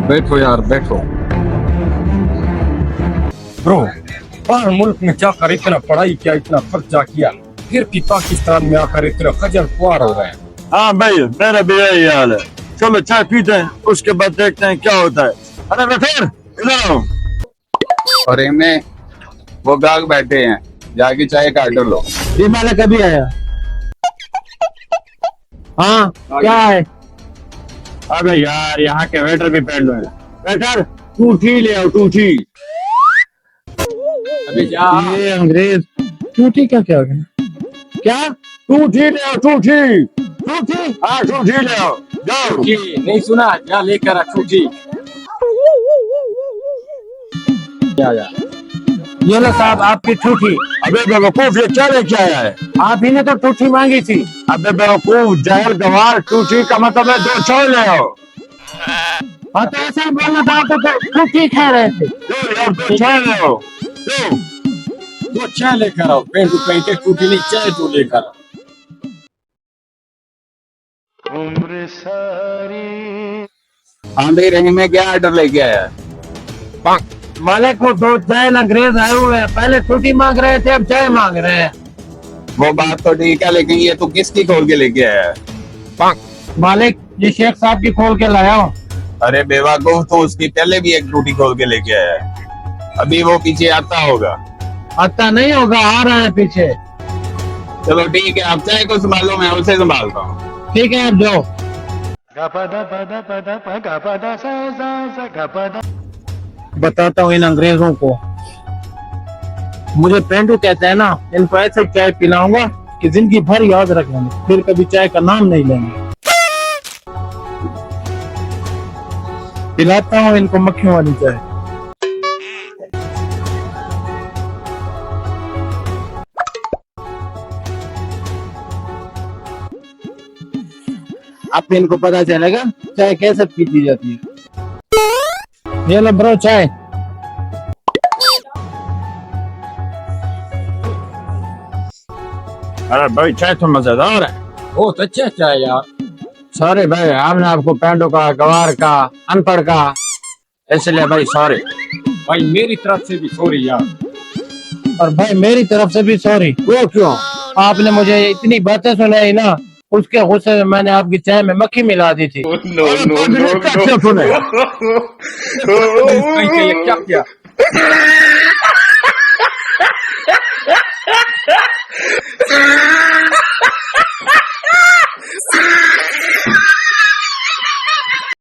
बैठो यार बैठो। ब्रो, बाहर मुल्क में जाकर इतना पढ़ाई किया, इतना खर्चा किया, फिर भी पाकिस्तान में आकर इतना खजल खुआर हो रहे हैं। हाँ भाई, मेरा भी यही हाल है। चलो चाय पीते हैं, उसके बाद देखते हैं क्या होता है। अरे मैं फिर इधर आओ। और इनमें वो गाहक बैठे हैं, जाके चाय का ऑर्डर लो। ये मालिक कभी आया? हाँ क्या है? अबे यार, यहाँ के वेटर भी पेंडो है। वेटर, टूटी ले आओ, टूटी। अभी जा। ये अंग्रेज टूटी क्या क्या हो गया? क्या टूटी ले आओ, टूटी। टूटी? हाँ, टूटी ले आओ, जाओ। नहीं सुना? जा लेकर छुट्टी। ये लो साहब आपकी ठूठी। अबे बेवकूफ, ये क्या लेके आया है? आप ही ने तो ठूठी मांगी थी। अबे बेवकूफ, जहर गवार, टूटी का मतलब है 2 चाय ले आओ। हाँ तो ऐसा बोलना था, आप तो ठूठी खा रहे थे। दो यार, 2 चाय ले आओ, दो। वो चाय लेकर आओ, पेंटू पेंटे टूटी नहीं, चाय तो लेकर आओ। उम्र सारी। हाँ भाई, रहीम में क्या ऑर्डर लेके आया है? मालिक को 2 चाय अंग्रेज आए हुए हैं, पहले ठूठी मांग रहे थे, अब चाय मांग रहे हैं। वो बात तो ठीक है, लेकिन ये तो किसकी खोल के लेके आया है? मालिक ये शेख साहब की खोल के लाया हूँ। अरे बेवकूफ, तो उसकी पहले भी एक टूटी खोल के लेके आया है। अभी वो पीछे आता होगा। आता नहीं होगा, आ रहा है पीछे। चलो ठीक है, आप चाय को संभालो, मैं उसे संभालता हूँ। ठीक है आप जाओ। बताता हूँ इन अंग्रेजों को, मुझे पेंटू कहते हैं ना, इनको ऐसे चाय पिलाऊंगा कि जिंदगी भर याद रख लेंगे, फिर कभी चाय का नाम नहीं लेंगे। पिलाता हूँ इनको मक्खियों वाली चाय। अब इनको पता चलेगा चाय कैसे पीती जाती है। ये लो ब्रो चाय। अरे भाई, चाय तो मजेदार है। बहुत अच्छा चाय यार। सॉरी भाई, हमने आपको पेंडो का, गवार का, अनपढ़ का, इसलिए भाई सॉरी। भाई मेरी तरफ से भी सॉरी यार। और भाई मेरी तरफ से भी सॉरी। वो क्यों? आपने मुझे इतनी बातें सुनाई ना, उसके गुस्से में मैंने आपकी चाय में मक्खी मिला दी थी। नो, क्या किया?